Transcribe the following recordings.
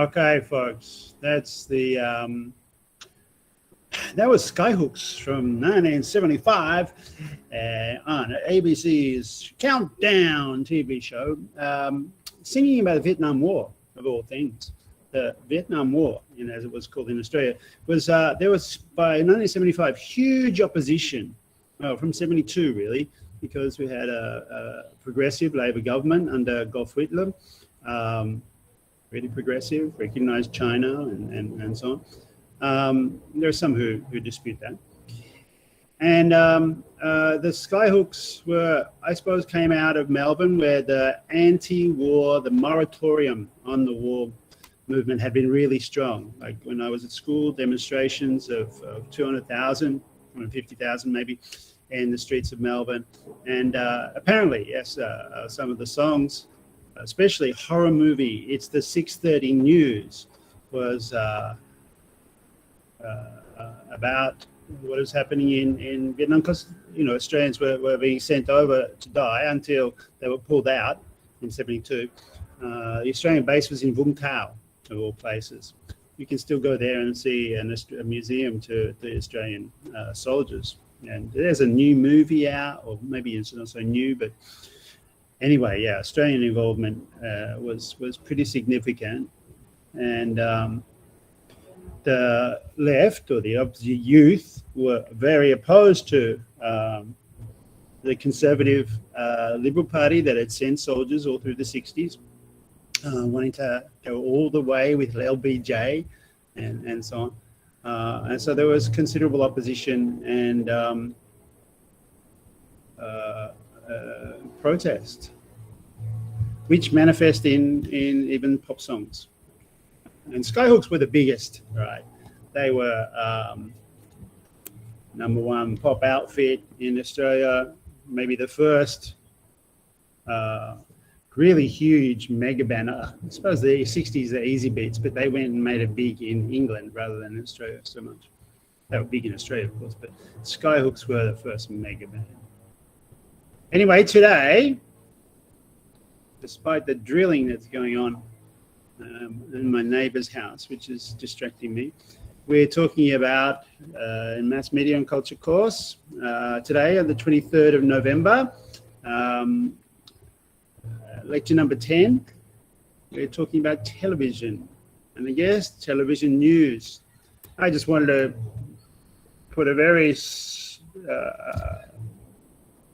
Okay, folks, that's the that was Skyhooks from 1975 on ABC's Countdown TV show, singing about the Vietnam War, of all things. The Vietnam War, as it was called in Australia, was there was by 1975 huge opposition, from 72 really, because we had a progressive Labor government under Gough Whitlam, really progressive, recognized China and so on. There are some who dispute that. And the Skyhooks were, I suppose, came out of Melbourne, where the anti-war, the moratorium on the war movement had been really strong. Like when I was at school, demonstrations of 200,000, 150,000 maybe, in the streets of Melbourne. And apparently, yes, some of the songs, especially horror movie, It's the 6:30 News, was about what was happening in Vietnam, because Australians were being sent over to die until they were pulled out in 72. The Australian base was in Vung Tau, of all places. You can still go there and see a museum to the Australian soldiers. And there's a new movie out, or maybe it's not so new, but anyway, yeah, Australian involvement was pretty significant. And the left, or the opposite youth, were very opposed to the conservative Liberal Party that had sent soldiers all through the 60s, wanting to go all the way with LBJ and so on. And so there was considerable opposition and protest, which manifest in even pop songs. And Skyhooks were the biggest, right? They were #1 pop outfit in Australia, maybe the first really huge mega banner. I suppose the 60s are Easy Beats, but they went and made it big in England rather than in Australia so much. They were big in Australia, of course, but Skyhooks were the first mega band. Anyway, today, despite the drilling that's going on in my neighbour's house, which is distracting me, we're talking about in Mass Media and Culture course today on the 23rd of November, lecture number 10. We're talking about television, and I guess television news. I just wanted to put a very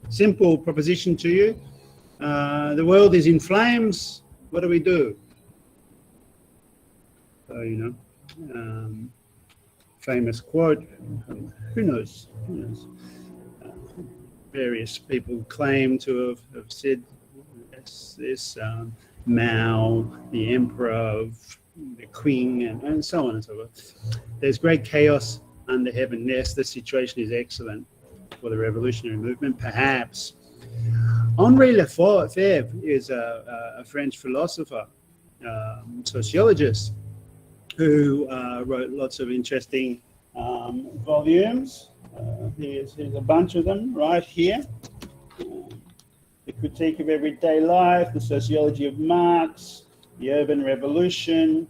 simple proposition to you. The world is in flames. What do we do? So, famous quote, who knows? Various people claim to have said this, Mao, the emperor of the Qing, and so on and so forth. There's great chaos under heaven. Yes, the situation is excellent for the revolutionary movement, perhaps. Henri Lefebvre is a French philosopher, sociologist, who wrote lots of interesting volumes. Here's a bunch of them right here. The Critique of Everyday Life, The Sociology of Marx, The Urban Revolution,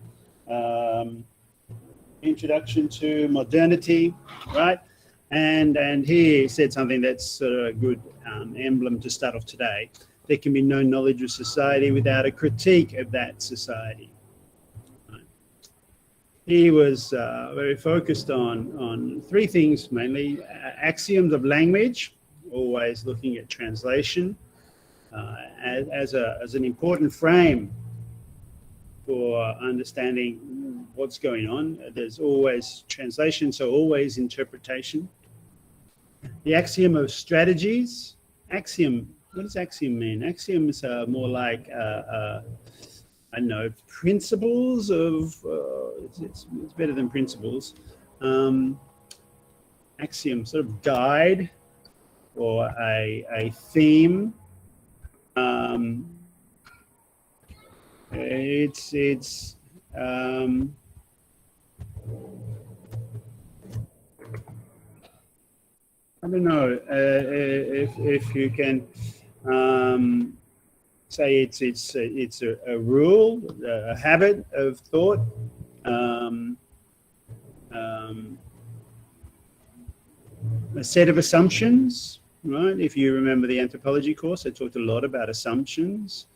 Introduction to Modernity, right? And he said something that's sort of a good emblem to start off today. There can be no knowledge of society without a critique of that society. Right? He was very focused on three things mainly: axioms of language, always looking at translation as an important frame for understanding what's going on. There's always translation, so always interpretation. The axiom of strategies. Axiom, what does axiom mean? Axioms are more like, I don't know, principles of, it's better than principles. Axiom, sort of guide or a theme. It's I don't know if you can say it's a rule, a habit of thought. A set of assumptions, right? If you remember the anthropology course, I talked a lot about assumptions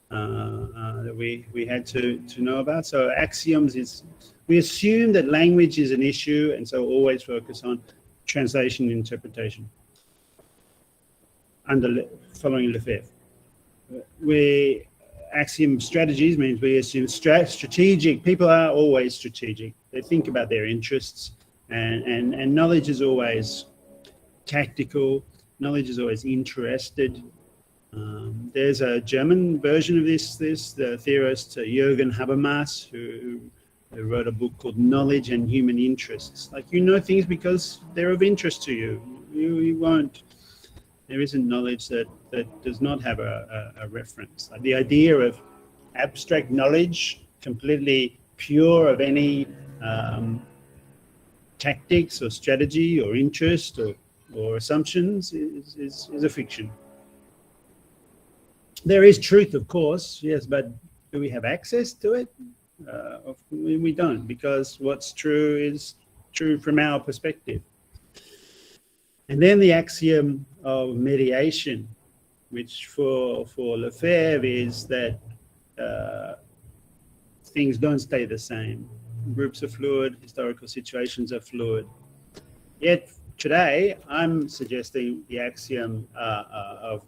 that we had to know about. So axioms is, we assume that language is an issue, and so always focus on translation and interpretation. Following Lefebvre. Axiom strategies means we assume strategic. People are always strategic. They think about their interests, and knowledge is always tactical. Knowledge is always interested. There's a German version of this, the theorist Jürgen Habermas, who wrote a book called Knowledge and Human Interests. Like, you know things because they're of interest to you. You won't. There isn't knowledge that does not have a reference. Like the idea of abstract knowledge, completely pure of any tactics or strategy or interest or assumptions, is a fiction. There is truth, of course, yes, but do we have access to it? We don't, because what's true is true from our perspective. And then the axiom of mediation, which for Lefebvre is that things don't stay the same. Groups are fluid, historical situations are fluid. Yet today, I'm suggesting the axiom of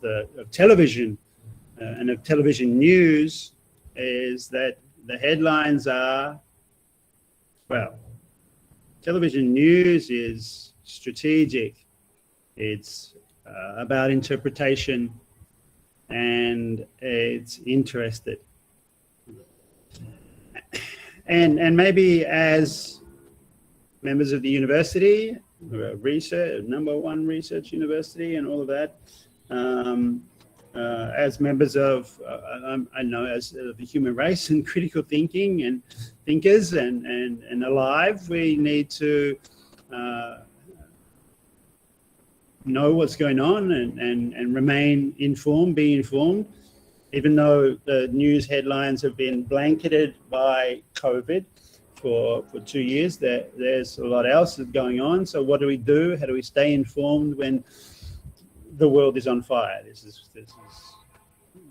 television and of television news is that the headlines are, well, television news is strategic. It's about interpretation, and it's interested. And maybe as members of the university, research, #1 research university and all of that, as members of, I know, as the human race and critical thinking and thinkers and alive, we need to know what's going on and remain informed, be informed, even though the news headlines have been blanketed by COVID for 2 years. There's a lot else that's going on. So what do we do? How do we stay informed when the world is on fire? This is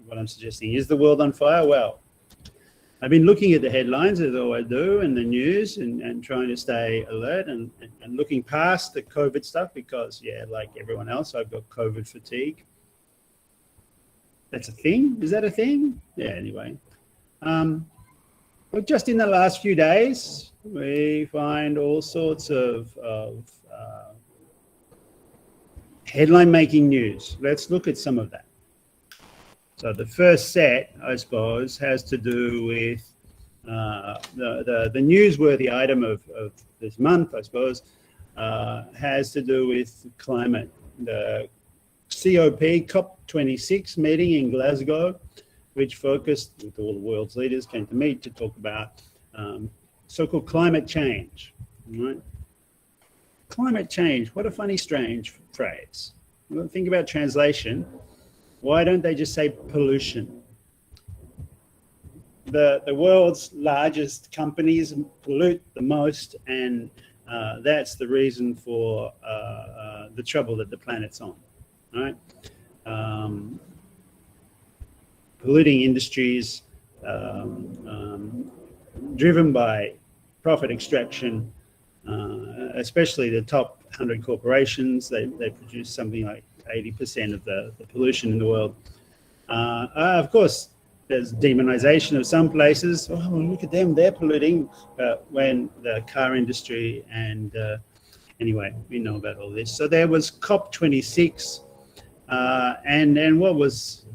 what I'm suggesting. Is the world on fire? Well, I've been looking at the headlines, as I always do, and the news, and trying to stay alert and looking past the COVID stuff because, yeah, like everyone else, I've got COVID fatigue. That's a thing? Is that a thing? Yeah, anyway. But just in the last few days, we find all sorts of headline-making news. Let's look at some of that. So the first set, I suppose, has to do with the newsworthy item of this month, I suppose, has to do with climate. The COP26 meeting in Glasgow, which focused, with all the world's leaders came to meet to talk about so-called climate change, right? Climate change, what a funny, strange phrase. Well, think about translation. Why don't they just say pollution? The world's largest companies pollute the most, and that's the reason for the trouble that the planet's on, right? Polluting industries driven by profit extraction, especially the top 100 corporations. They produce something like 80% of the pollution in the world. Of course, there's demonization of some places. Oh, look at them, they're polluting. When the car industry and anyway, we know about all this. So there was COP26, and what was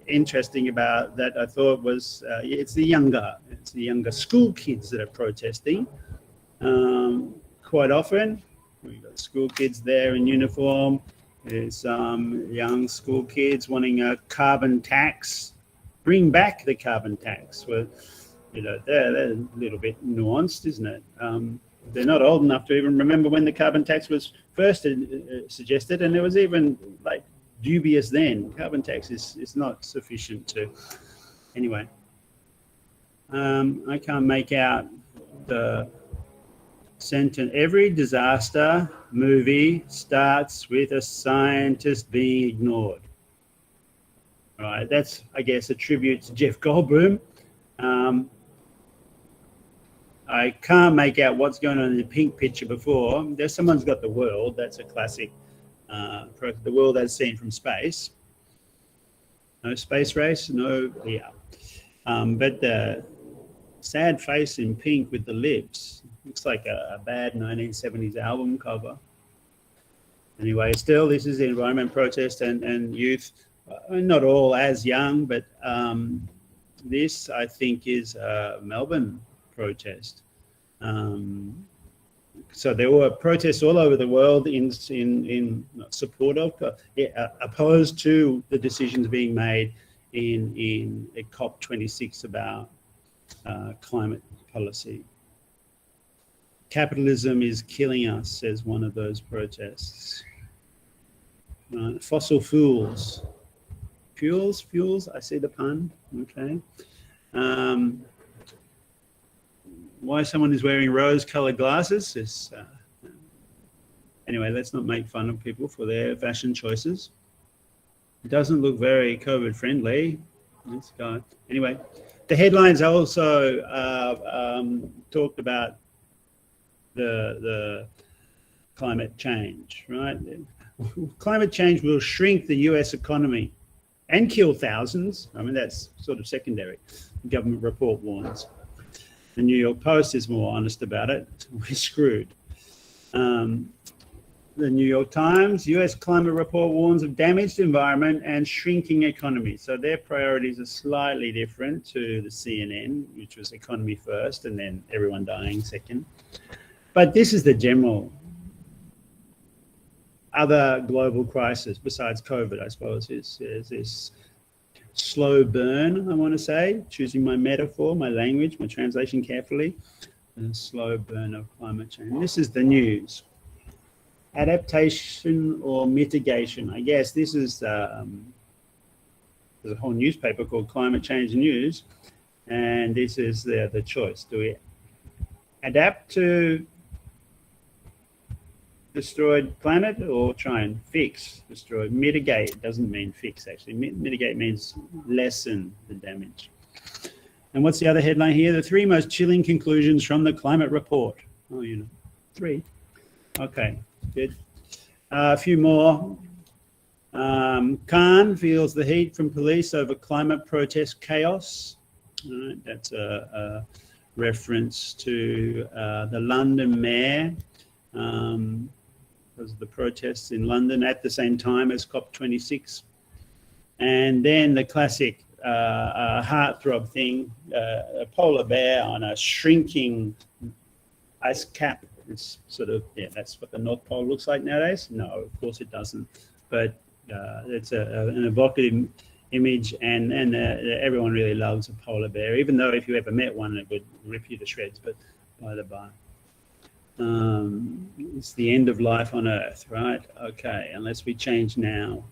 interesting about that, I thought, was it's the younger school kids that are protesting. Quite often, we've got school kids there in uniform. There's young school kids wanting a carbon tax. Bring back the carbon tax. Well, you know, they're a little bit nuanced, isn't it? They're not old enough to even remember when the carbon tax was first suggested, and there was even like dubious then. Carbon tax is not sufficient to. Anyway, I can't make out the sentence. Every disaster movie starts with a scientist being ignored. All right, that's, I guess, a tribute to Jeff Goldblum. I can't make out what's going on in the pink picture before. There's someone's got the world. That's a classic. The world as seen from space. No space race, no, yeah. But the sad face in pink with the lips looks like a bad 1970s album cover. Anyway, still, this is the environment protest and youth, not all as young, but this, I think, is a Melbourne protest. So there were protests all over the world in support of, opposed to the decisions being made in COP26 about climate policy. Capitalism is killing us, says one of those protests. Fossil fuels. Fuels, I see the pun, okay. Why someone is wearing rose-colored glasses is, anyway, let's not make fun of people for their fashion choices. It doesn't look very COVID-friendly, this guy. Anyway, the headlines also talked about the climate change, right? Climate change will shrink the US economy and kill thousands. I mean, that's sort of secondary. The government report warns. The New York Post is more honest about it. We're screwed. The New York Times, US climate report warns of damaged environment and shrinking economy. So their priorities are slightly different to the CNN, which was economy first and then everyone dying second. But this is the general other global crisis besides COVID, I suppose, is this slow burn, I want to say, choosing my metaphor, my language, my translation carefully, the slow burn of climate change. This is the news. Adaptation or mitigation. I guess this is, there's a whole newspaper called Climate Change News, and this is the choice. Do we adapt to destroyed planet or try and fix, destroy, mitigate? Doesn't mean fix, actually. Mitigate means lessen the damage. And what's the other headline here? The 3 most chilling conclusions from the climate report. Oh, you know, 3. Okay, good. A few more. Khan feels the heat from police over climate protest chaos. All right, that's a reference to the London mayor. Because of the protests in London at the same time as COP26. And then the classic heartthrob thing, a polar bear on a shrinking ice cap. It's sort of, yeah, that's what the North Pole looks like nowadays. No, of course it doesn't. But it's an evocative image, and everyone really loves a polar bear, even though if you ever met one, it would rip you to shreds, but by the by. It's the end of life on Earth, right? Okay, unless we change now.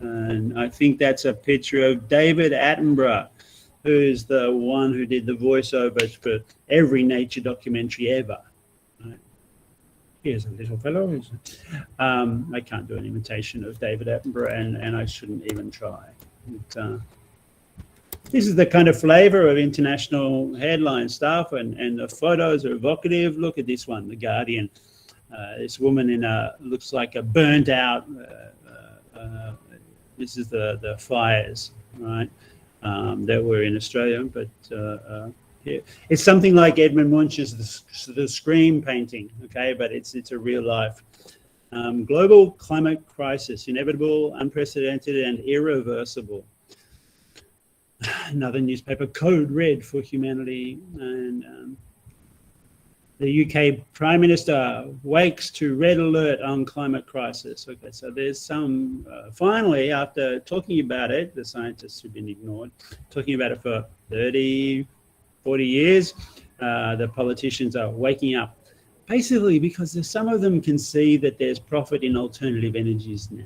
And I think that's a picture of David Attenborough, who's the one who did the voiceovers for every nature documentary ever. Right? Here's a little fellow. I can't do an imitation of David Attenborough, and I shouldn't even try. This is the kind of flavor of international headline stuff, and the photos are evocative. Look at this one, The Guardian. This woman in looks like a burnt out, this is the fires, right, that were in Australia, but yeah. It's something like Edmund Munch's the Scream painting, okay, but it's a real life. Global climate crisis, inevitable, unprecedented, and irreversible. Another newspaper, Code Red for Humanity, and the UK Prime Minister wakes to red alert on climate crisis. Okay, so there's some, finally, after talking about it, the scientists who've been ignored, talking about it for 30, 40 years, the politicians are waking up. Basically because some of them can see that there's profit in alternative energies now.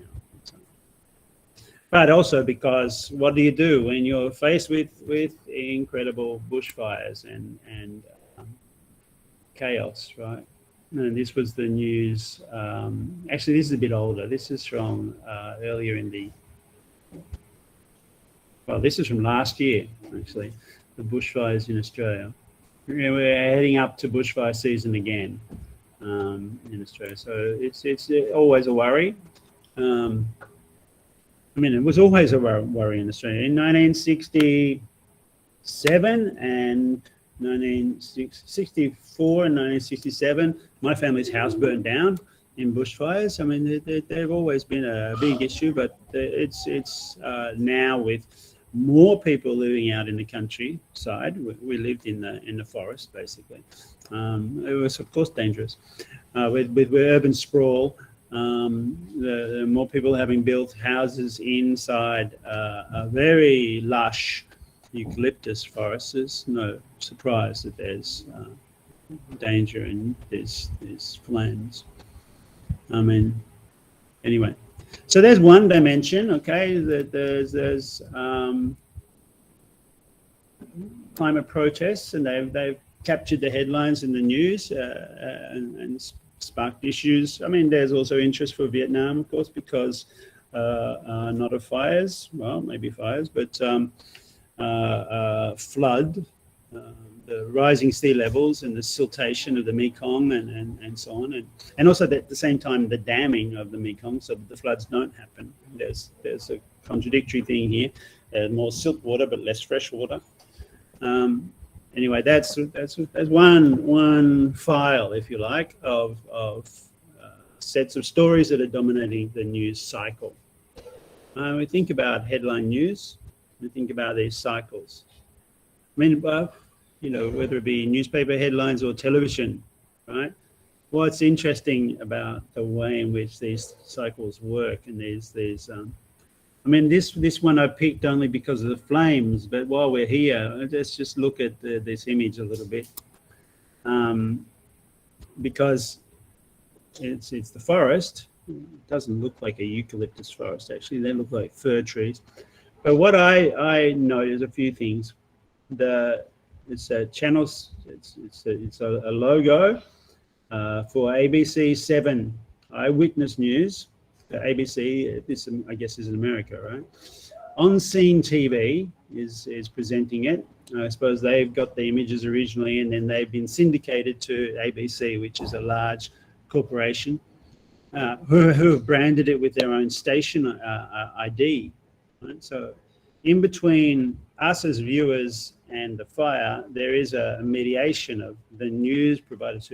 But also because what do you do when you're faced with incredible bushfires and chaos, right? And this was the news. Actually, this is a bit older. This is from earlier in the. Well, this is from last year, actually. The bushfires in Australia. We're heading up to bushfire season again in Australia, so it's always a worry. I mean, it was always a worry in Australia. In 1967 and 1964 and 1967, my family's house burned down in bushfires. I mean, they've always been a big issue, but it's now with more people living out in the countryside. We lived in the forest, basically. It was, of course, dangerous. With urban sprawl, the more people having built houses inside very lush eucalyptus forests, it's no surprise that there's danger and there's flames. I mean, anyway. So there's one dimension, okay, that there's climate protests, and they've captured the headlines in the news and sparked issues. I mean, there's also interest for Vietnam, of course, because not of fires, well, maybe fires, but flood, the rising sea levels and the siltation of the Mekong and so on, and also at the same time the damming of the Mekong so that the floods don't happen. There's a contradictory thing here. More silt water but less fresh water. Anyway, that's one file, if you like, of sets of stories that are dominating the news cycle. We think about headline news. We think about these cycles. I mean, you know, whether it be newspaper headlines or television, right? What's interesting about the way in which these cycles work, and these I mean, this one I picked only because of the flames, but while we're here, let's just look at this image a little bit, because it's the forest. It doesn't look like a eucalyptus forest, actually. They look like fir trees. But what I know is a few things. It's a channel. It's a logo for ABC 7 Eyewitness News. ABC, this I guess is in America, right? On Scene TV is presenting it. I suppose they've got the images originally, and then they've been syndicated to ABC, which is a large corporation who have branded it with their own station ID. Right? So in between us as viewers and the fire, there is a mediation of the news providers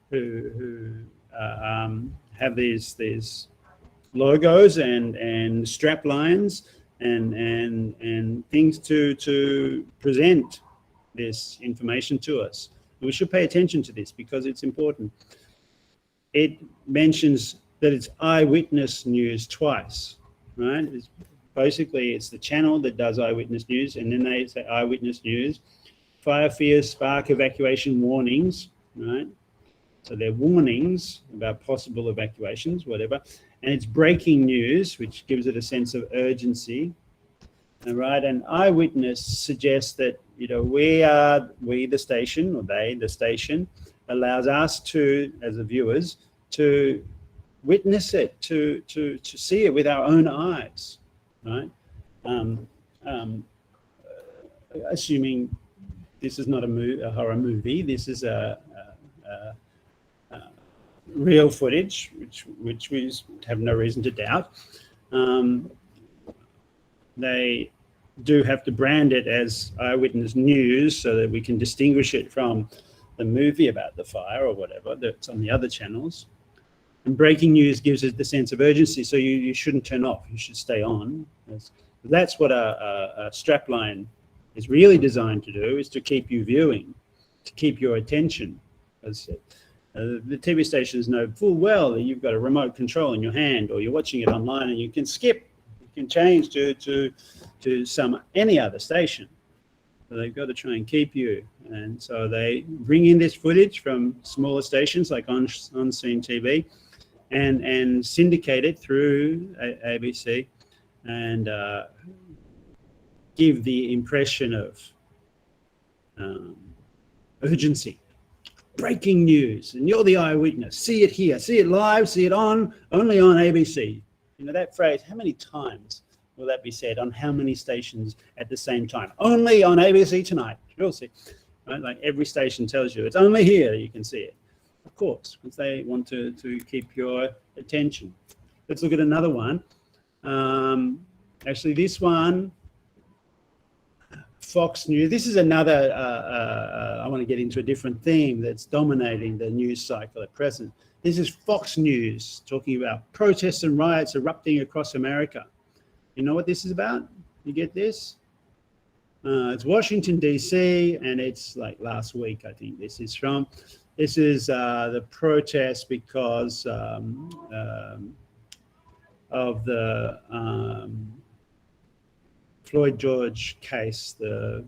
who have these logos and strap lines and things to present this information to us. We should pay attention to this because it's important. It mentions that it's eyewitness news twice, right? It's the channel that does eyewitness news, and then they say eyewitness news, fire fears spark evacuation warnings, right? So they're warnings about possible evacuations, whatever. And it's breaking news, which gives it a sense of urgency, right? And eyewitness suggests that, you know, we the station, or they, the station, allows us to, as the viewers, to witness it, to see it with our own eyes, right? Assuming this is not a horror movie, this is a real footage, which we have no reason to doubt. They do have to brand it as eyewitness news so that we can distinguish it from the movie about the fire or whatever that's on the other channels. And breaking news gives it the sense of urgency, so you shouldn't turn off, you should stay on. That's what a strapline is really designed to do, is to keep you viewing, to keep your attention. The TV stations know full well that you've got a remote control in your hand, or you're watching it online, and you can skip, you can change to any other station. So they've got to try and keep you, and so they bring in this footage from smaller stations like on Scene TV, and syndicate it through ABC, and give the impression of urgency. Breaking news, and you're the eyewitness. See it here, see it live, see it only on ABC. You know that phrase, how many times will that be said on how many stations at the same time? Only on ABC tonight, you'll see. Right? Like every station tells you, it's only here you can see it. Of course, because they want to keep your attention. Let's look at another one. Actually, this one, Fox News. This is another, I want to get into a different theme that's dominating the news cycle at present. This is Fox News talking about protests and riots erupting across America. You know what this is about? You get this? It's Washington, D.C., and it's like last week, I think this is from. This is the protest because of the Floyd George case, the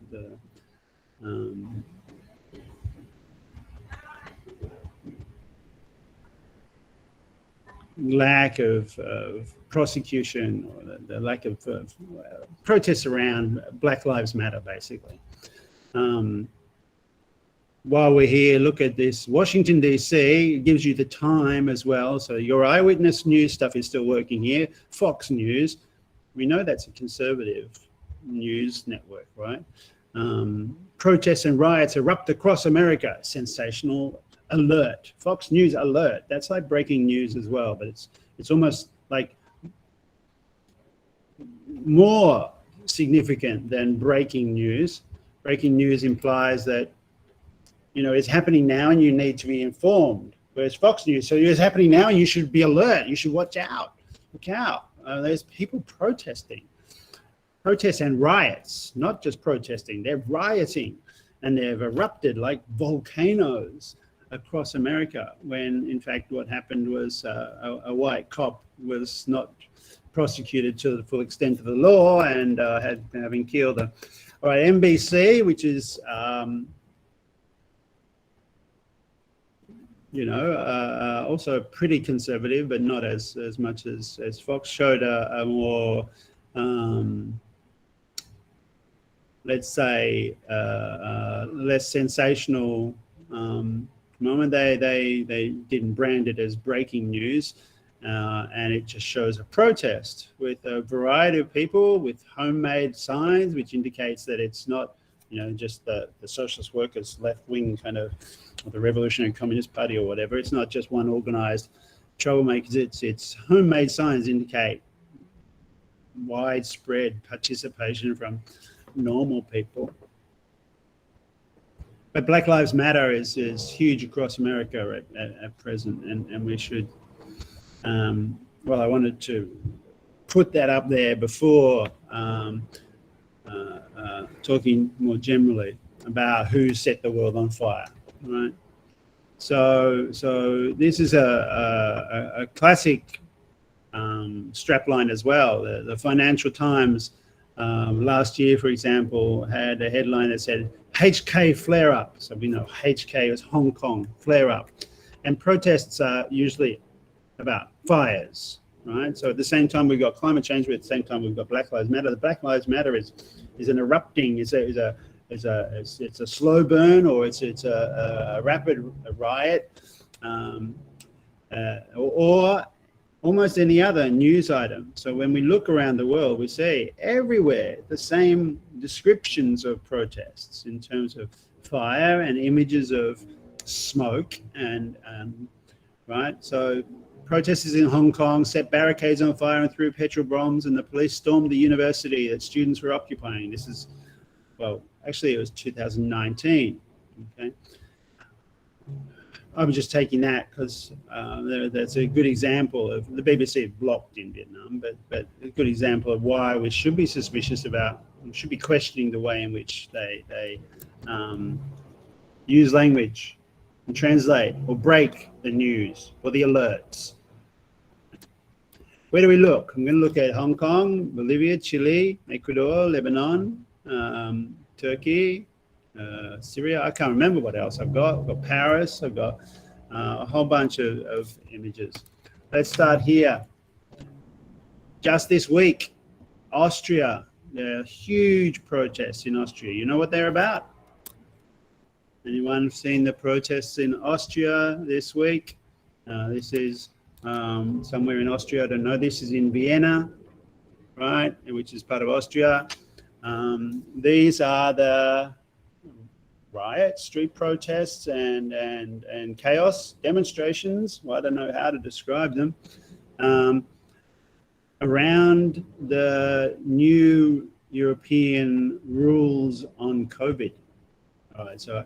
lack of prosecution, or the lack of protests around Black Lives Matter, basically. While we're here, look at this. Washington, D.C. gives you the time as well. So your eyewitness news stuff is still working here. Fox News, we know that's a conservative news network, right? Protests and riots erupt across America. Sensational alert. Fox News alert. That's like breaking news as well, but it's almost like more significant than breaking news. Breaking news implies that, you know, it's happening now and you need to be informed. Whereas Fox News, so it's happening now and you should be alert. You should watch out. Look out. There's people protesting. Protests and riots, not just protesting, they're rioting, and they've erupted like volcanoes across America, when in fact what happened was a white cop was not prosecuted to the full extent of the law and having killed a... All right, NBC, which is also pretty conservative, but not as much as Fox, showed a more let's say less sensational moment. They didn't brand it as breaking news, and it just shows a protest with a variety of people with homemade signs, which indicates that it's not, you know, just the socialist workers left wing kind of, or the Revolutionary Communist Party or whatever. It's not just one organized troublemakers. It's homemade signs indicate widespread participation from normal people. But Black Lives Matter is huge across America at present, and we should, well, I wanted to put that up there before talking more generally about who set the world on fire, right? So this is a classic strapline as well. The Financial Times last year, for example, had a headline that said HK flare up. So we know HK is Hong Kong flare up, and protests are usually about fires, right? So at the same time we've got climate change, but at the same time we've got Black Lives Matter. The Black Lives Matter is an erupting, it's a slow burn, or it's a rapid riot, or almost any other news item. So when we look around the world, we see everywhere the same descriptions of protests in terms of fire and images of smoke and right. So protesters in Hong Kong set barricades on fire and threw petrol bombs, and the police stormed the university that students were occupying. This is, well, actually it was 2019. Okay. I was just taking that because that's a good example of the BBC blocked in Vietnam, but a good example of why we should be suspicious about, we should be questioning the way in which they use language and translate or break the news or the alerts. Where do we look? I'm going to look at Hong Kong, Bolivia, Chile, Ecuador, Lebanon, Turkey, Syria. I can't remember what else I've got. I've got Paris. I've got a whole bunch of images. Let's start here. Just this week, Austria, there are huge protests in Austria. You know what they're about? Anyone seen the protests in Austria this week? This is somewhere in Austria. I don't know. This is in Vienna, right, which is part of Austria. These are the riots, street protests, and chaos demonstrations. Well, I don't know how to describe them. Around the new European rules on COVID. All right, so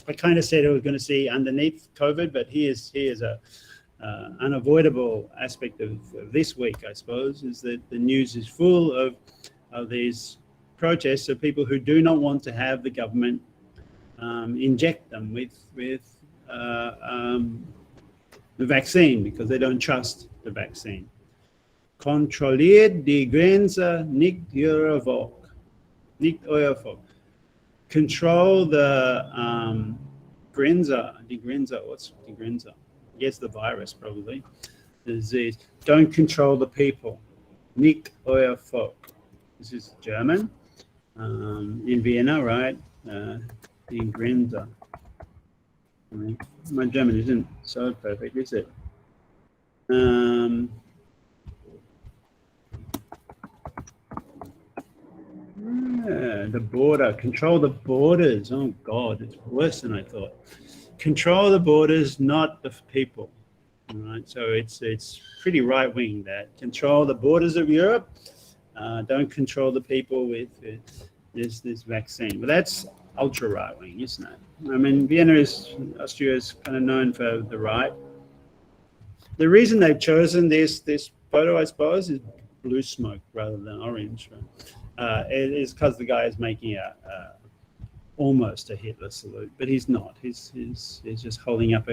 I kind of said I was going to see underneath COVID, but here's a unavoidable aspect of this week, I suppose, is that the news is full of these protests of people who do not want to have the government inject them with the vaccine because they don't trust the vaccine. Kontrolliert die Grenze nicht euer Volk. Nicht euer Volk. Control the Grenze. What's the Grenze? I guess the virus, probably. The disease. Don't control the people. Nicht euer Volk. This is German. In Vienna, right? Die Grenze. I mean, my German isn't so perfect, is it? The border, control the borders. Oh God, it's worse than I thought. Control the borders, not the people. All right, so it's pretty right wing that control the borders of Europe. Don't control the people with this vaccine. But that's ultra right wing, isn't it? I mean, Austria is kind of known for the right. The reason they've chosen this photo, I suppose, is blue smoke rather than orange. Right? It is because the guy is making almost a Hitler salute, but he's not. He's just holding up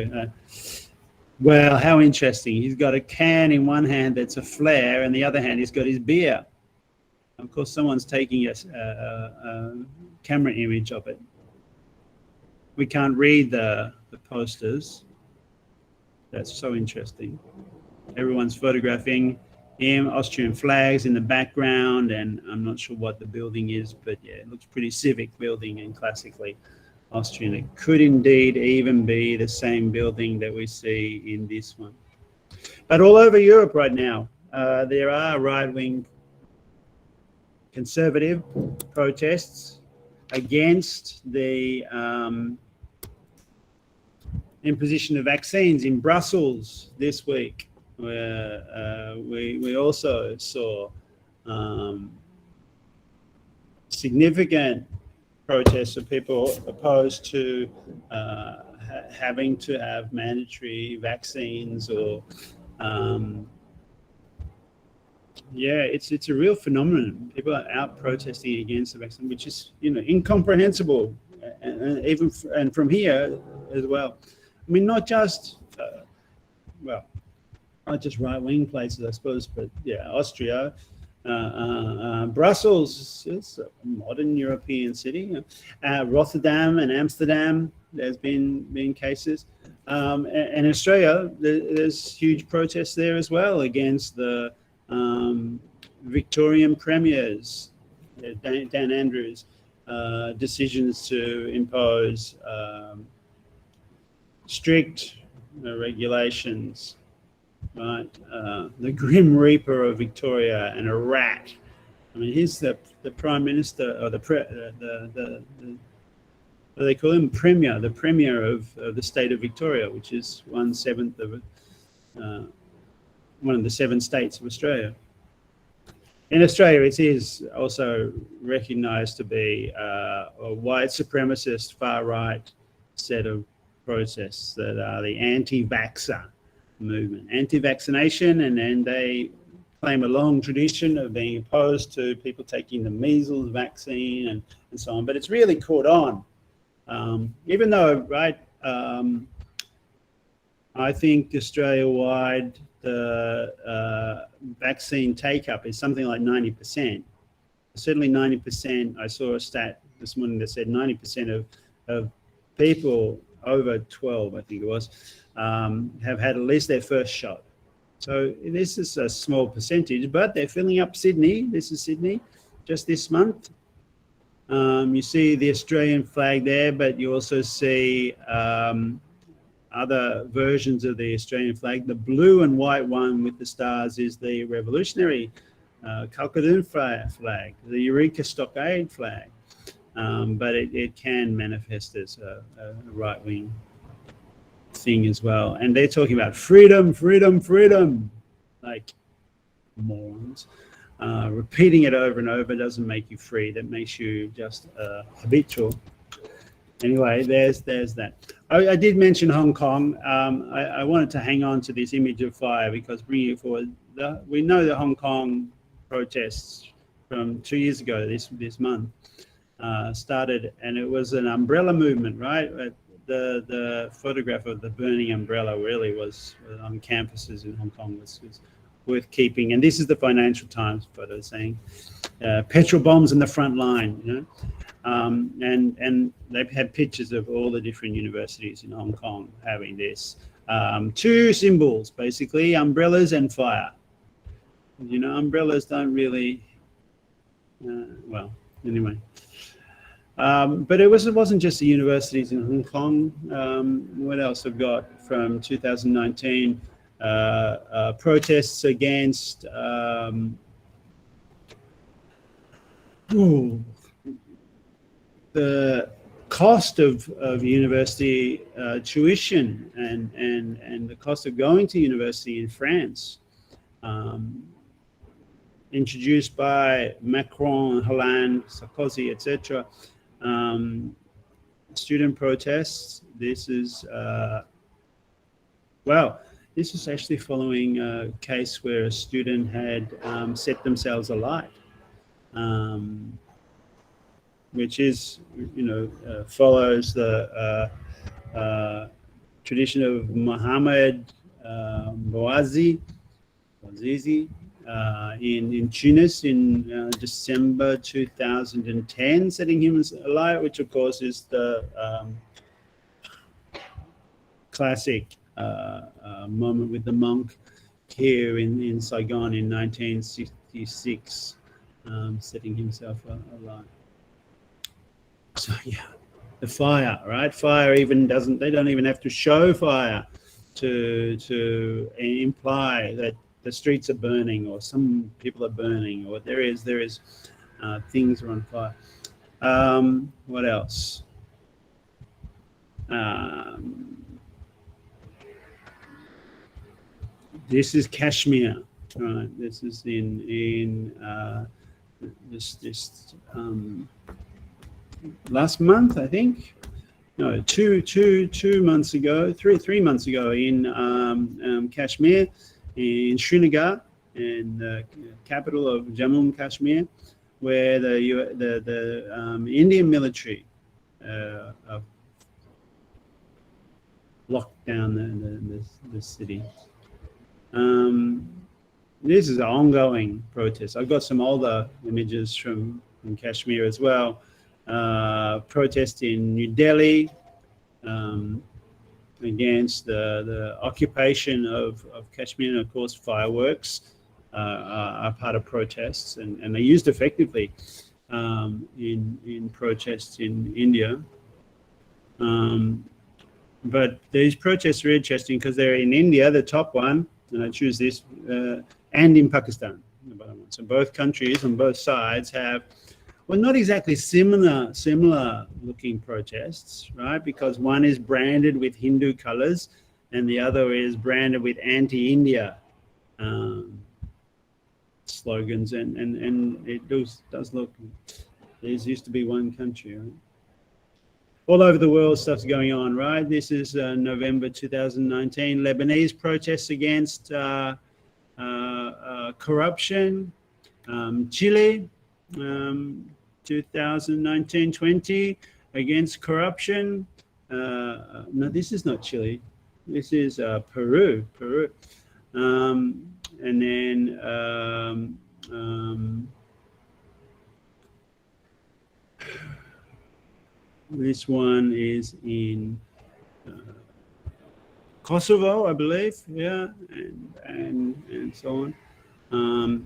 well, how interesting. He's got a can in one hand that's a flare, and the other hand he's got his beer. Of course, someone's taking a camera image of it. We can't read the posters. That's so interesting. Everyone's photographing him, Austrian flags in the background, and I'm not sure what the building is, but yeah, it looks pretty civic building and classically Austrian. It could indeed even be the same building that we see in this one. But all over Europe right now, there are right-wing conservative protests against the imposition of vaccines. In Brussels this week, where we also saw significant protests of people opposed to having to have mandatory vaccines or it's a real phenomenon. People are out protesting against the vaccine, which is incomprehensible, and even from here as well. I mean, not just not just right-wing places, I suppose, but yeah, Austria, Brussels is a modern European city. Rotterdam and Amsterdam, there's been cases, and Australia, there's huge protests there as well against the Victorian premiers, Dan Andrews, decisions to impose strict regulations, right? The Grim Reaper of Victoria and a rat. I mean, he's the Prime Minister, or what do they call him? Premier, the Premier of the state of Victoria, which is 1/7 of one of the 7 states of Australia. In Australia, it is also recognised to be a white supremacist, far-right set of protests that are the anti-vaxxer movement, anti-vaccination, and then they claim a long tradition of being opposed to people taking the measles vaccine and so on. But it's really caught on, even though, right, I think Australia-wide, the vaccine take-up is something like 90%. Certainly 90%. I saw a stat this morning that said 90% of people over 12, I think it was, have had at least their first shot. So this is a small percentage, but they're filling up Sydney. This is Sydney, just this month. You see the Australian flag there, but you also see other versions of the Australian flag. The blue and white one with the stars is the revolutionary Kalkadoon flag, the Eureka Stockade flag. But it can manifest as a right-wing thing as well. And they're talking about freedom, freedom, freedom, like morons. Repeating it over and over doesn't make you free. That makes you just habitual. Anyway, there's that. I did mention Hong Kong. I wanted to hang on to this image of fire because bringing it forward, we know the Hong Kong protests from 2 years ago, this month, started, and it was an umbrella movement, right? The photograph of the burning umbrella really was on campuses in Hong Kong was worth keeping. And this is the Financial Times photo saying petrol bombs in the front line, you know. And they've had pictures of all the different universities in Hong Kong having this. Two symbols, basically, umbrellas and fire. You know, umbrellas don't really, well, anyway. But it wasn't just the universities in Hong Kong. What else I've got from 2019? Protests against the cost of university tuition and the cost of going to university in France, introduced by Macron, Hollande, Sarkozy, etc. Student protests. This is this is actually following a case where a student had set themselves alight, which is, you know, follows the tradition of Mohamed Bouazizi in Tunis in December 2010, setting him alight, which of course is the classic moment with the monk here in Saigon in 1966, setting himself alight. So yeah, the fire, right? Fire even they don't even have to show fire to imply that the streets are burning or some people are burning or there is things are on fire. What else? This is Kashmir, right? This is in this last month, I think. No, two months ago, three months ago in Kashmir, in Srinagar, in the capital of Jammu and Kashmir, where the Indian military locked down the city. This is an ongoing protest. I've got some older images from Kashmir as well. Protest in New Delhi against the occupation of Kashmir, and of course fireworks are part of protests, and they're used effectively in protests in India. But these protests are interesting because they're in India, the top one, and I choose this, and in Pakistan, the bottom one. So both countries on both sides have, well, not exactly similar looking protests, right? Because one is branded with Hindu colors and the other is branded with anti-India slogans, and it does look, there used to be one country, right? All over the world stuff's going on, right? This is November 2019, Lebanese protests against corruption. Chile, 2019-20, against corruption. No, this is not Chile. This is Peru. And then this one is in Kosovo, I believe, yeah, and so on,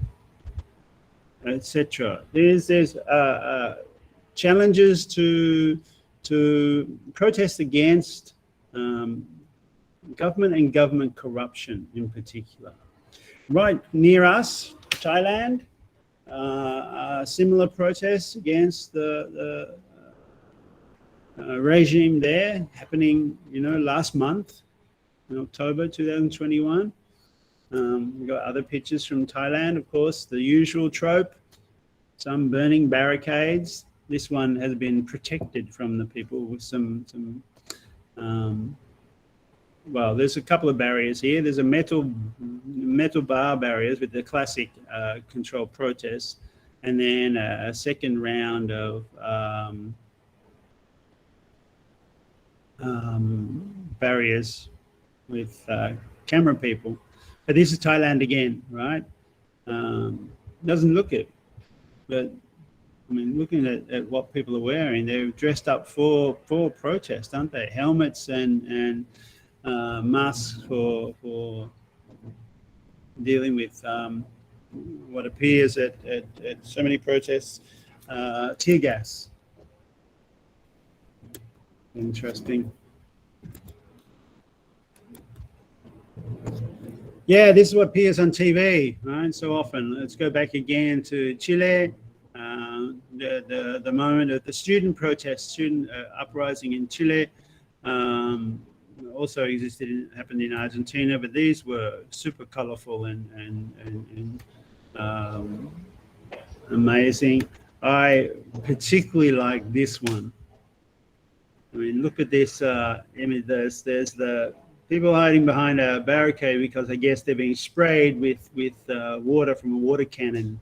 etc. There's challenges to protest against government and government corruption in particular. Right near us, Thailand, similar protests against the regime there happening, last month in October 2021. We've got other pictures from Thailand, of course, the usual trope, some burning barricades. This one has been protected from the people with some well, there's a couple of barriers here. There's a metal bar barriers with the classic controlled protests, and then a second round of barriers with camera people. But this is Thailand again, right? Doesn't look it, but I mean, looking at what people are wearing, they're dressed up for protest, aren't they? Helmets and masks for dealing with what appears at so many protests, tear gas. Interesting. Yeah, this is what appears on TV, right? So often. Let's go back again to Chile. The moment of the student protest, student uprising in Chile. Also happened in Argentina, but these were super colorful and amazing. I particularly like this one. I mean, look at this image. There's the people hiding behind a barricade because I guess they're being sprayed with water from a water cannon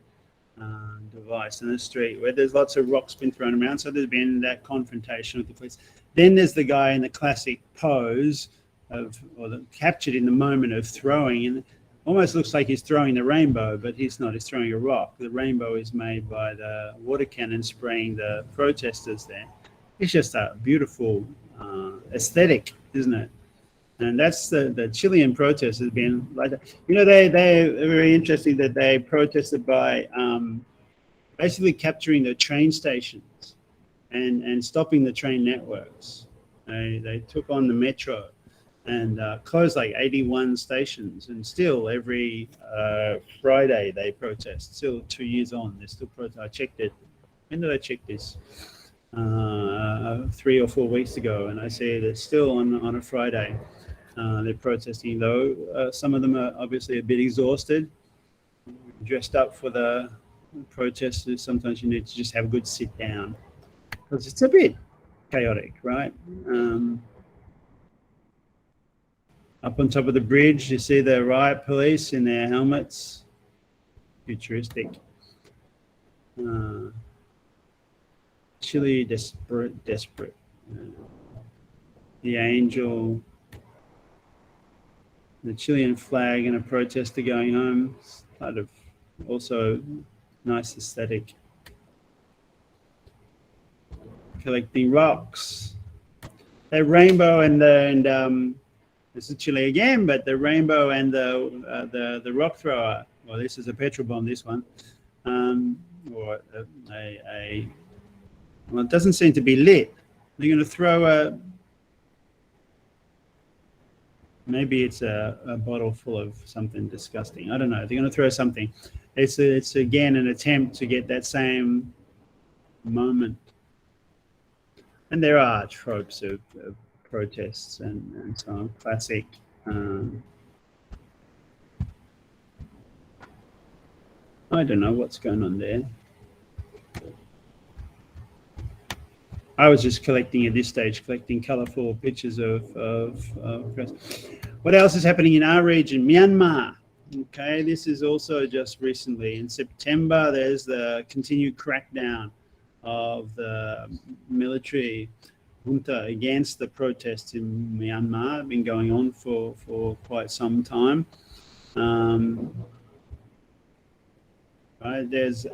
device in the street where there's lots of rocks been thrown around. So there's been that confrontation with the police. Then there's the guy in the classic pose captured in the moment of throwing, and almost looks like he's throwing the rainbow, but he's not. He's throwing a rock. The rainbow is made by the water cannon spraying the protesters there. It's just a beautiful aesthetic, isn't it? And that's the Chilean protest has been like that. They're very interesting that they protested by basically capturing the train stations and stopping the train networks. They took on the metro and closed like 81 stations, and still every Friday they protest. Still 2 years on, they still protest. I checked it. When did I check this? 3 or 4 weeks ago, and I see that still on a Friday they're protesting, though some of them are obviously a bit exhausted, dressed up for the protesters. Sometimes you need to just have a good sit down because it's a bit chaotic, right? Up on top of the bridge, you see the riot police in their helmets. Futuristic. Chile, desperate. The angel, the Chilean flag, and a protester going home. It's kind of also nice aesthetic. Collecting rocks. That rainbow and this is Chile again, but the rainbow and the rock thrower. Well, this is a petrol bomb. This one, or well, it doesn't seem to be lit. They're going to throw maybe it's a bottle full of something disgusting. I don't know. They're going to throw something. It's again an attempt to get that same moment. And there are tropes of protests and so on. Classic. I don't know what's going on there. I was just collecting at this stage, colourful pictures of what else is happening in our region, Myanmar. Okay, this is also just recently in September. There's the continued crackdown of the military junta against the protests in Myanmar. Been going on for quite some time. Right, there's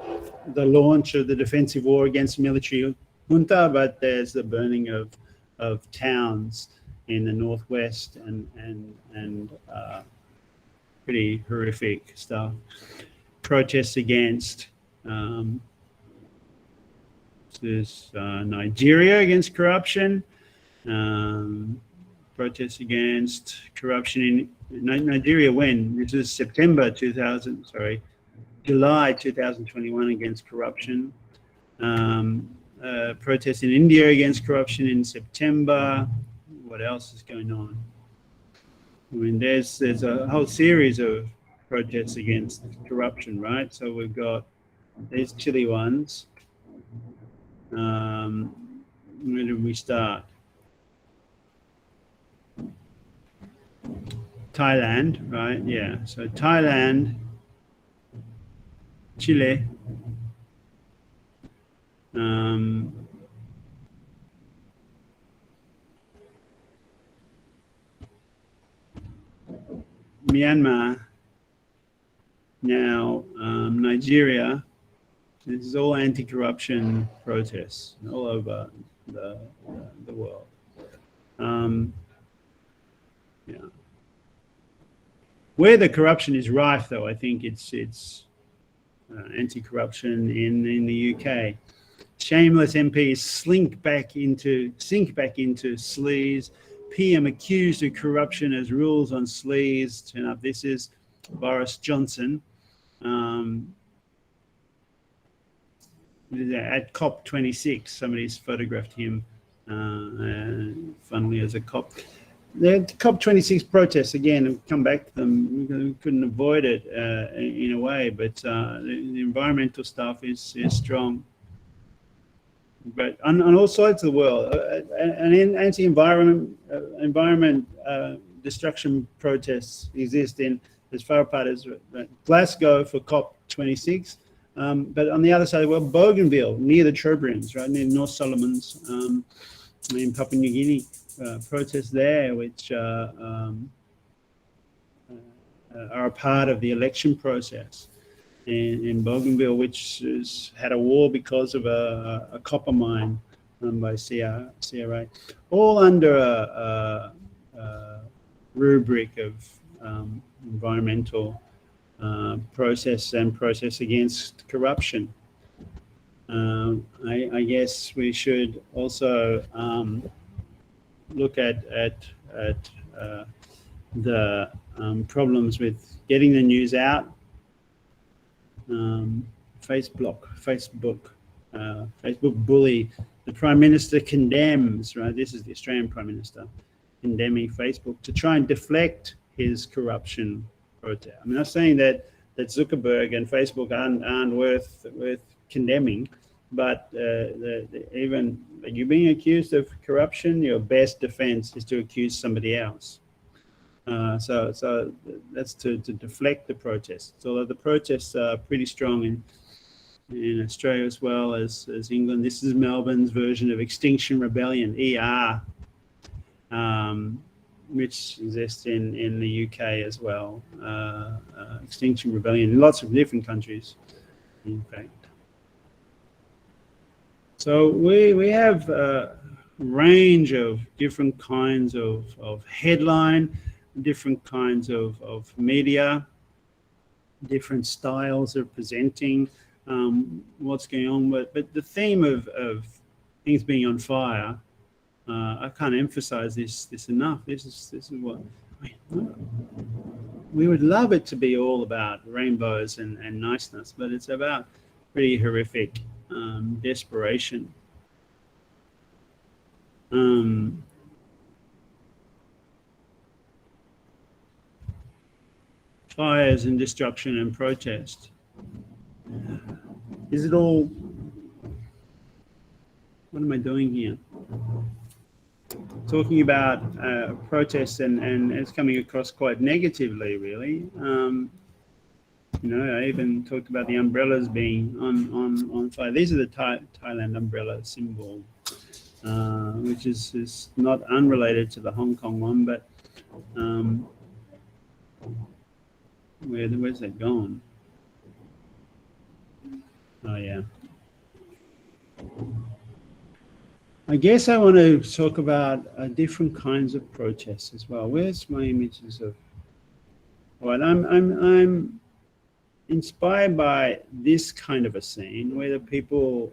the launch of the defensive war against military junta, but there's the burning of towns in the northwest, and pretty horrific stuff. Protests against Nigeria against corruption. Protests against corruption in Nigeria when? This is July 2021 against corruption. Protests in India against corruption in September. What else is going on? I mean, there's a whole series of protests against corruption, right? So we've got these chilly ones. Where did we start? Thailand, right? Yeah. So Thailand, Chile, Myanmar, now Nigeria. This is all anti-corruption protests all over the world. Yeah. Where the corruption is rife, though, I think it's anti-corruption in the UK. Shameless MPs sink back into sleaze. PM accused of corruption as rules on sleaze turn up. This is Boris Johnson. At COP26, somebody's photographed him, funnily as a cop. The COP26 protests, again, have come back to them. We couldn't avoid it in a way, but the environmental stuff is strong. But on all sides of the world, and anti-environment destruction protests exist in as far apart as Glasgow for COP26. But on the other side of the world, Bougainville, near the Trobriands, right, near North Solomons, in Papua New Guinea, protests there, which are a part of the election process in Bougainville, which has had a war because of a copper mine run by CRA, all under a rubric of environmental process and process against corruption. I guess we should also look at the problems with getting the news out. Facebook bully. The Prime Minister condemns, right? This is the Australian Prime Minister condemning Facebook to try and deflect his corruption protest. I'm not saying that Zuckerberg and Facebook aren't worth condemning, but even you being accused of corruption, your best defense is to accuse somebody else. So that's to deflect the protests. Although the protests are pretty strong in Australia as well as England. This is Melbourne's version of Extinction Rebellion, ER, which exists in the UK as well. Extinction Rebellion in lots of different countries, in fact. So we have a range of different kinds of headline, different kinds of media, different styles of presenting what's going on. But the theme of things being on fire, I can't emphasize this enough. This is what we would love it to be all about rainbows and niceness, but it's about pretty horrific desperation. Fires and destruction and protest. Is it all? What am I doing here? Talking about protests and it's coming across quite negatively, really. I even talked about the umbrellas being on fire. These are the Thailand umbrella symbol, which is not unrelated to the Hong Kong one, but where's that gone? Oh yeah. I guess I want to talk about different kinds of protests as well. Where's my images of? Well, I'm inspired by this kind of a scene where the people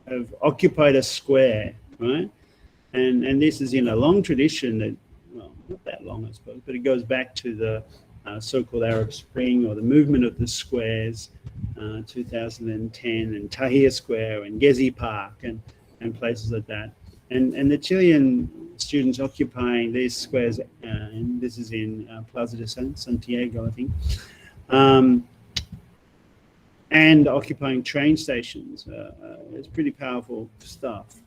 have occupied a square, right? And this is in a long tradition that, well, not that long, I suppose, but it goes back to the so-called Arab Spring or the movement of the squares, 2010, and Tahrir Square and Gezi Park and places like that. And the Chilean students occupying these squares, and this is in Plaza de Santiago, I think, and occupying train stations. It's pretty powerful stuff.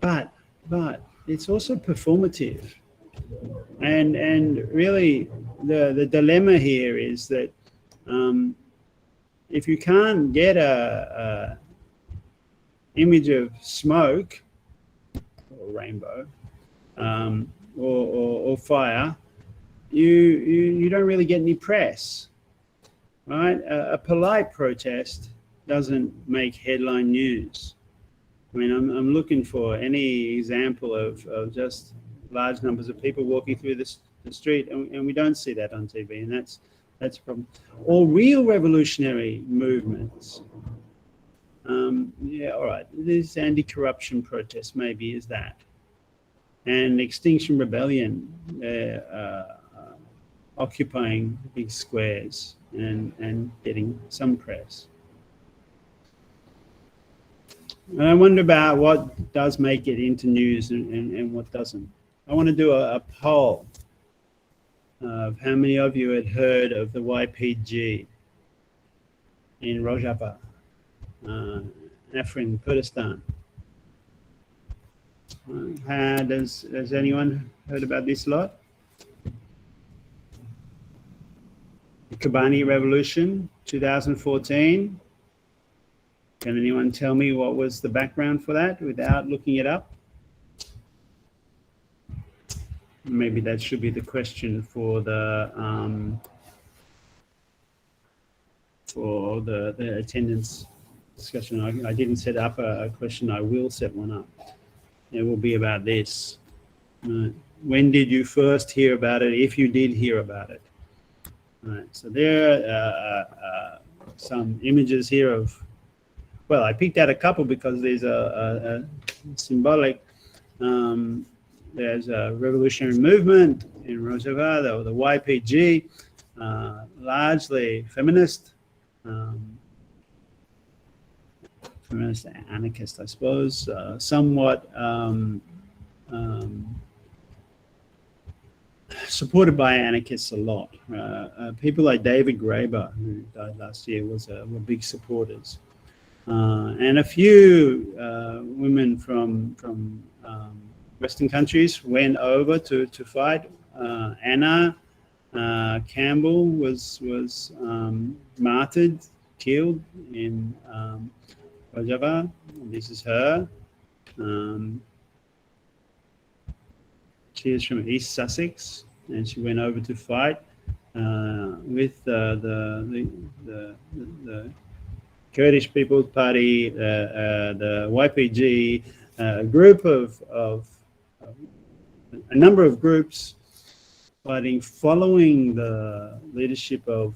But it's also performative, and really the dilemma here is that if you can't get a image of smoke or rainbow or fire, you don't really get any press, right? A polite protest doesn't make headline news. I mean, I'm looking for any example of just large numbers of people walking through the street, and we don't see that on TV, and that's a problem. Or real revolutionary movements. Yeah, all right. This anti-corruption protest maybe is that, and Extinction Rebellion occupying big squares and getting some press. And I wonder about what does make it into news and what doesn't. I want to do a poll of how many of you had heard of the YPG in Rojava, Afrin, Kurdistan. Has anyone heard about this lot? The Kobani Revolution, 2014. Can anyone tell me what was the background for that without looking it up? Maybe that should be the question for the attendance discussion. I didn't set up a question. I will set one up. It will be about this. When did you first hear about it, if you did hear about it? All right, so there are some images here of, well, I picked out a couple because there's a symbolic, there's a revolutionary movement in Rojava, the YPG, largely feminist, feminist anarchist, I suppose, somewhat supported by anarchists a lot. People like David Graeber, who died last year, were big supporters. And a few women from Western countries went over to fight. Anna Campbell was martyred, killed in Rojava. This is her. She is from East Sussex, and she went over to fight with the Kurdish People's Party, the YPG, a group of a number of groups fighting following the leadership of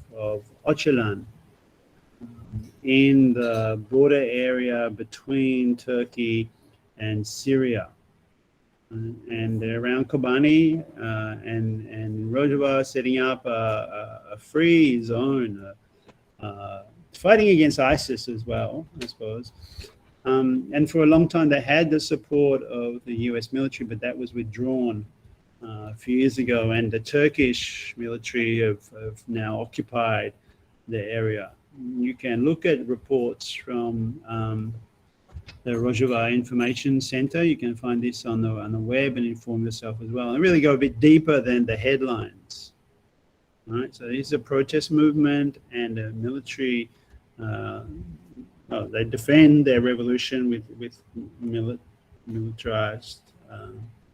Öcalan in the border area between Turkey and Syria. And around Kobani and Rojava, setting up a free zone, fighting against ISIS as well, I suppose. And for a long time, they had the support of the US military, but that was withdrawn a few years ago. And the Turkish military have now occupied the area. You can look at reports from the Rojava Information Center. You can find this on the web and inform yourself as well. And really go a bit deeper than the headlines. All right, so this is a protest movement and a military. They defend their revolution with militarized.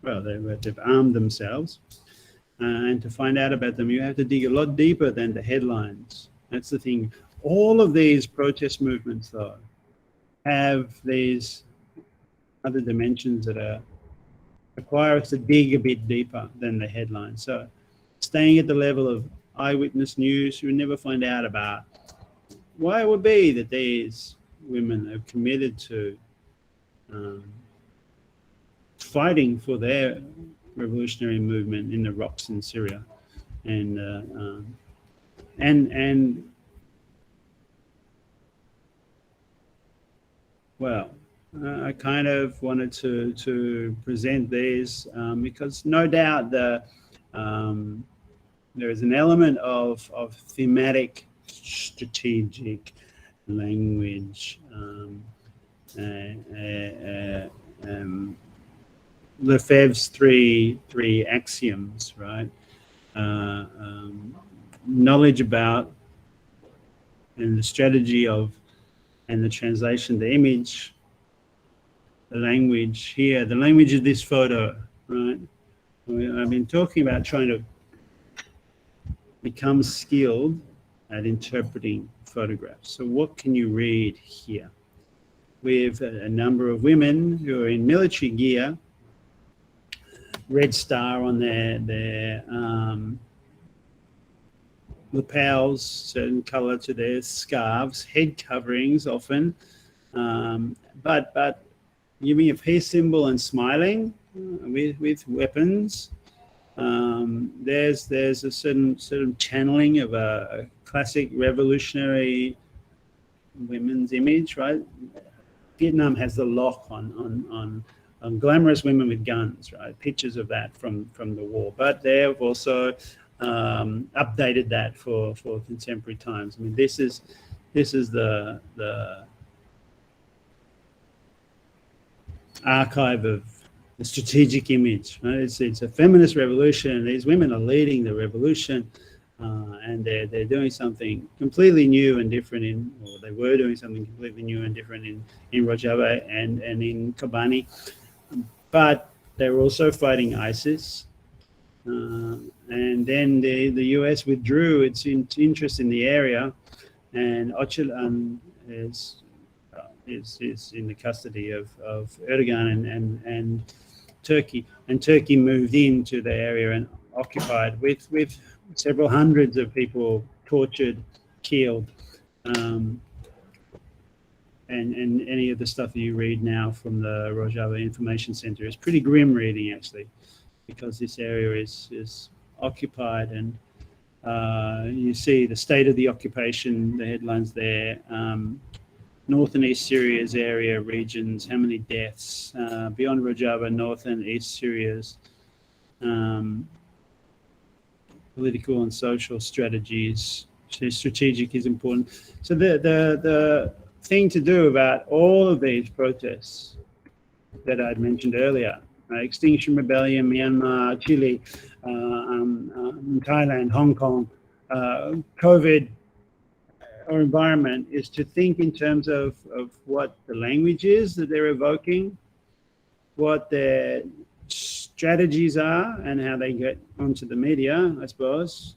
They've armed themselves, and to find out about them, you have to dig a lot deeper than the headlines. That's the thing. All of these protest movements, though, have these other dimensions that require us to dig a bit deeper than the headlines. So staying at the level of eyewitness news, you never find out about why it would be that these women have committed to fighting for their revolutionary movement in the rocks in Syria, and well, I kind of wanted to present these because no doubt there is an element of thematic, strategic language, Lefebvre's three axioms, right? Knowledge about and the strategy of and the translation, the image, the language here, the language of this photo, right? I've been talking about trying to become skilled at interpreting photographs. So what can you read here? We have a number of women who are in military gear, red star on their lapels, certain color to their scarves, head coverings often, but giving a peace symbol and smiling with weapons. There's a certain channeling of a classic revolutionary women's image, right? Vietnam has the lock on glamorous women with guns, right? Pictures of that from the war, but they've also updated that for contemporary times. I mean, this is the archive of the strategic image, right? It's a feminist revolution. These women are leading the revolution, and they're doing something completely new and different or they were doing something completely new and different in Rojava and in Kobani, but they were also fighting ISIS. And then the US withdrew its interest in the area, and Öcalan is in the custody of Erdogan and Turkey. And Turkey moved into the area and occupied with several hundreds of people tortured, killed, and any of the stuff that you read now from the Rojava Information Center is pretty grim reading, actually, because this area is occupied, and you see the state of the occupation, the headlines there, North and East Syria's area regions, how many deaths, beyond Rojava, North and East Syria's political and social strategies. So strategic is important. So the thing to do about all of these protests that I'd mentioned earlier, Extinction Rebellion, Myanmar, Chile, Thailand, Hong Kong, COVID, or environment, is to think in terms of what the language is that they're evoking, what their strategies are, and how they get onto the media, I suppose,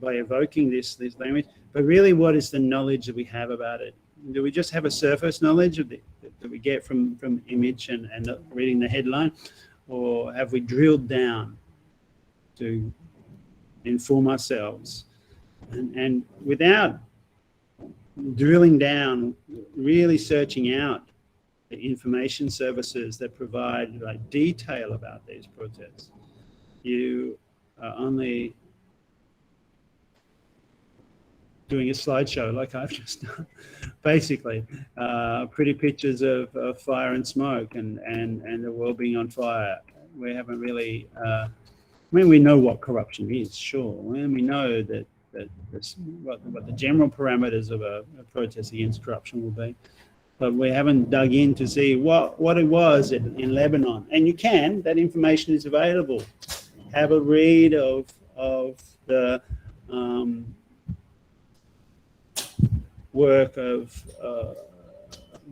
by evoking this language. But really, what is the knowledge that we have about it? Do we just have a surface knowledge of that we get from image and reading the headline, or have we drilled down to inform ourselves? And without drilling down, really searching out the information services that provide detail about these protests, you are only doing a slideshow like I've just done, basically. Pretty pictures of fire and smoke and the world being on fire. We haven't really, we know what corruption is, sure, and we know that what the general parameters of a protest against corruption will be, but we haven't dug in to see what it was in Lebanon. And you can, that information is available. Have a read of the work of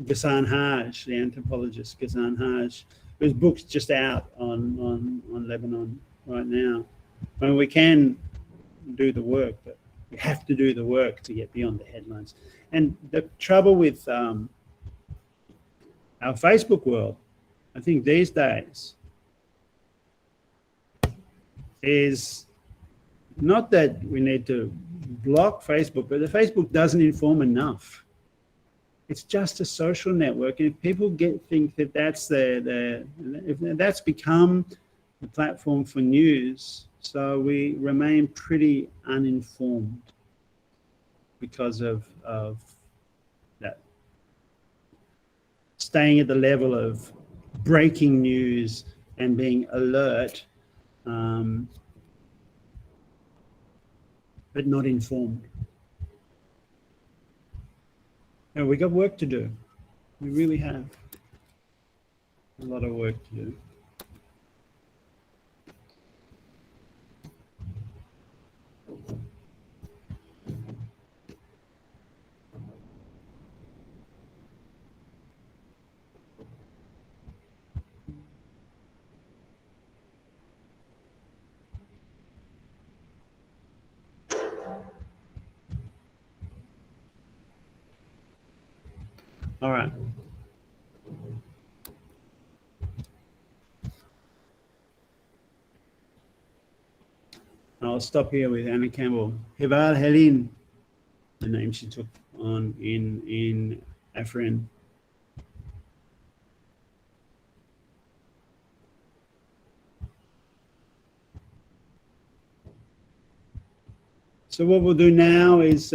Ghassan Haj, the anthropologist Ghassan Haj, whose book's just out on Lebanon right now. I mean, we can do the work, but we have to do the work to get beyond the headlines. And the trouble with our Facebook world, I think these days, is not that we need to block Facebook, but the Facebook doesn't inform enough. It's just a social network, and if people think that that's if that's become the platform for news, so we remain pretty uninformed because of that. Staying at the level of breaking news and being alert, but not informed. And we got work to do. We really have a lot of work to do. All right. I'll stop here with Anna Campbell. Heval Helin, the name she took on in Afrin. So what we'll do now is